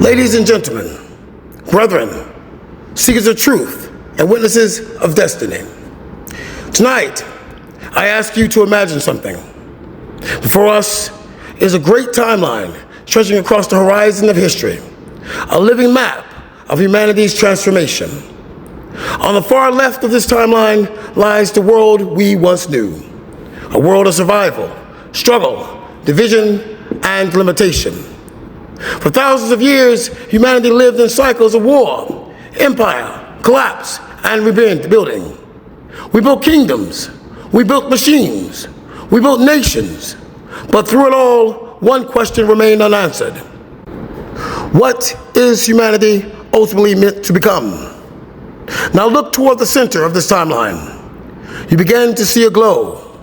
Ladies and gentlemen, brethren, seekers of truth and witnesses of destiny, tonight I ask you to imagine something. Before us is a great timeline stretching across the horizon of history, a living map of humanity's transformation. On the far left of this timeline lies the world we once knew, a world of survival, struggle, division, and limitation. For thousands of years, humanity lived in cycles of war, empire, collapse, and rebuilding. We built kingdoms, we built machines, we built nations, but through it all, one question remained unanswered. What is humanity ultimately meant to become? Now look toward the center of this timeline. You begin to see a glow.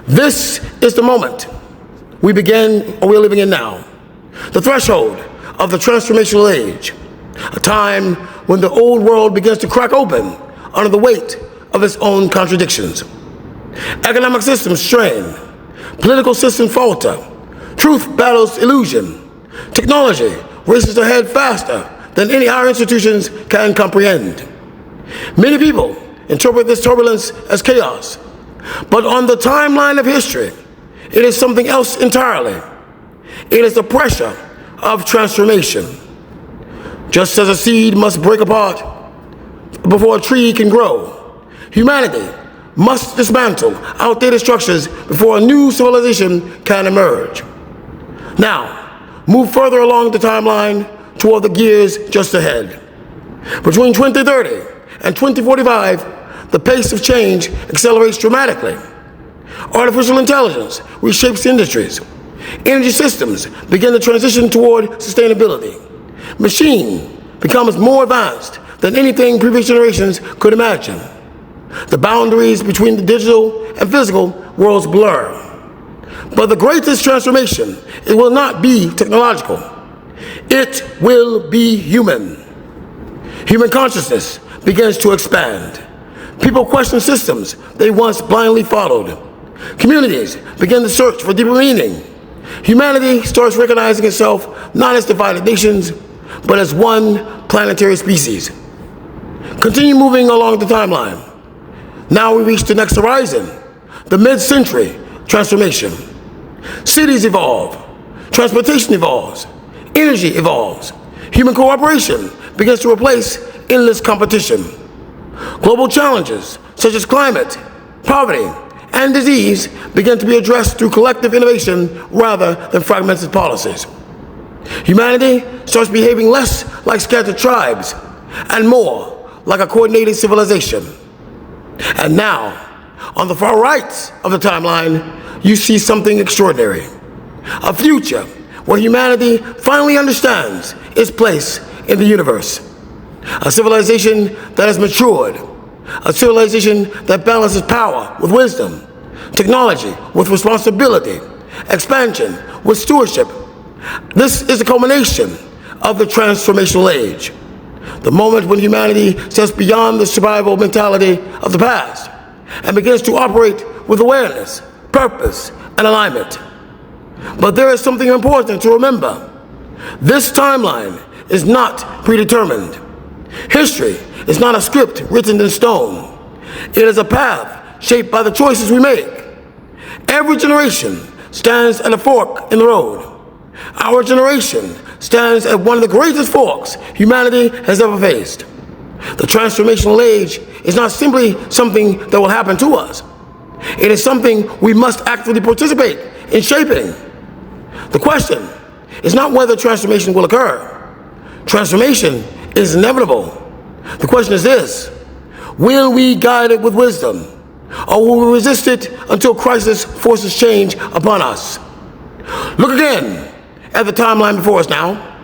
This is the moment we're living in now, the threshold of the transformational age, a time when the old world begins to crack open under the weight of its own contradictions. Economic systems strain, political systems falter, truth battles illusion, technology races ahead faster than any our institutions can comprehend. Many people interpret this turbulence as chaos, but on the timeline of history, it is something else entirely. It is the pressure of transformation. Just as a seed must break apart before a tree can grow, humanity must dismantle outdated structures before a new civilization can emerge. Now, move further along the timeline toward the gears just ahead. Between 2030 and 2045, the pace of change accelerates dramatically. Artificial intelligence reshapes industries. Energy systems begin to transition toward sustainability. Machine becomes more advanced than anything previous generations could imagine. The boundaries between the digital and physical worlds blur. But the greatest transformation, it will not be technological. It will be human. Human consciousness begins to expand. People question systems they once blindly followed. Communities begin to search for deeper meaning. Humanity starts recognizing itself not as divided nations, but as one planetary species. Continue moving along the timeline. Now we reach the next horizon, the mid-century transformation. Cities evolve, transportation evolves, energy evolves, human cooperation begins to replace endless competition. Global challenges such as climate, poverty, and disease begin to be addressed through collective innovation rather than fragmented policies. Humanity starts behaving less like scattered tribes and more like a coordinated civilization. And now, on the far right of the timeline, you see something extraordinary. A future where humanity finally understands its place in the universe. A civilization that has matured. A civilization that balances power with wisdom, technology with responsibility, expansion with stewardship. This is the culmination of the transformational age, the moment when humanity steps beyond the survival mentality of the past and begins to operate with awareness, purpose, and alignment. But there is something important to remember. This timeline is not predetermined. History is not a script written in stone. It is a path shaped by the choices we make. Every generation stands at a fork in the road. Our generation stands at one of the greatest forks humanity has ever faced. The transformational age is not simply something that will happen to us. It is something we must actively participate in shaping. The question is not whether transformation will occur. Transformation is inevitable. The question is this: will we guide it with wisdom, or will we resist it until crisis forces change upon us? Look again at the timeline before us now.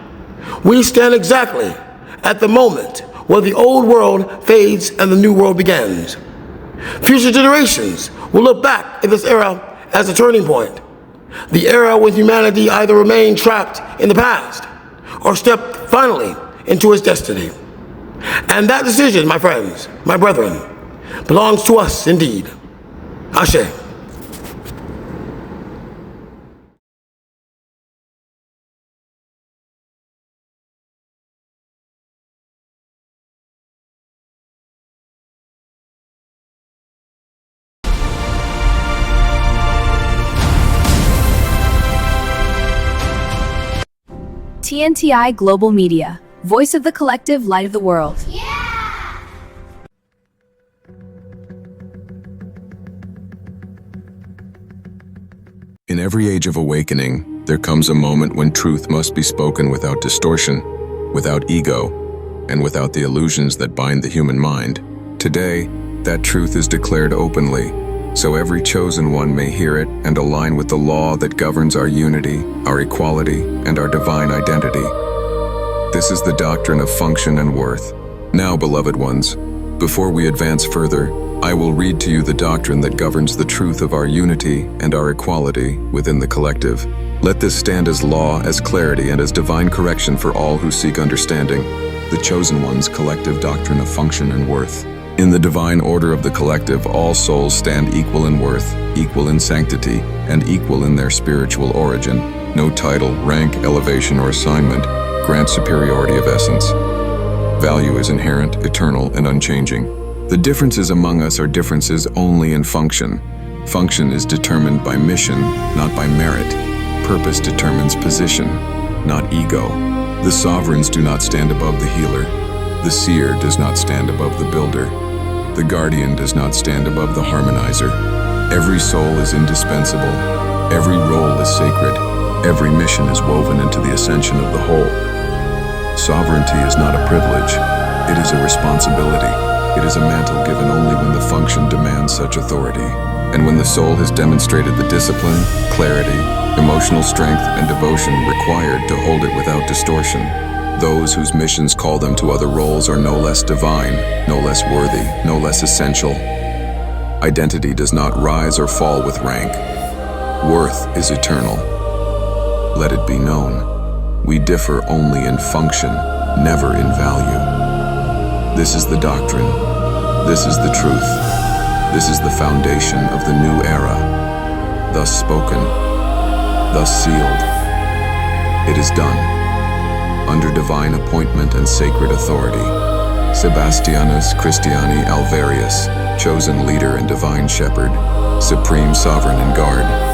We stand exactly at the moment where the old world fades and the new world begins. Future generations will look back at this era as a turning point, the era when humanity either remained trapped in the past or stepped finally into its destiny. And that decision, my friends, my brethren, belongs to us indeed. Ashe. TNTI Global Media, voice of the collective, light of the world. In every age of awakening, there comes a moment when truth must be spoken without distortion, without ego, and without the illusions that bind the human mind. Today, that truth is declared openly, so every chosen one may hear it and align with the law that governs our unity, our equality, and our divine identity. This is the doctrine of function and worth. Now, beloved ones, before we advance further, I will read to you the doctrine that governs the truth of our unity and our equality within the collective. Let this stand as law, as clarity, and as divine correction for all who seek understanding. The Chosen One's collective doctrine of function and worth. In the divine order of the collective, all souls stand equal in worth, equal in sanctity, and equal in their spiritual origin. No title, rank, elevation, or assignment grants superiority of essence. Value is inherent, eternal, and unchanging. The differences among us are differences only in function. Function is determined by mission, not by merit. Purpose determines position, not ego. The sovereigns do not stand above the healer. The seer does not stand above the builder. The guardian does not stand above the harmonizer. Every soul is indispensable. Every role is sacred. Every mission is woven into the ascension of the whole. Sovereignty is not a privilege. It is a responsibility. It is a mantle given only when the function demands such authority, and when the soul has demonstrated the discipline, clarity, emotional strength, and devotion required to hold it without distortion. Those whose missions call them to other roles are no less divine, no less worthy, no less essential. Identity does not rise or fall with rank. Worth is eternal. Let it be known, we differ only in function, never in value. This is the doctrine. This is the truth. This is the foundation of the new era. Thus spoken, thus sealed. It is done. Under divine appointment and sacred authority. Sébastianus Christiani Alvérius, chosen leader and divine shepherd, supreme sovereign and guard.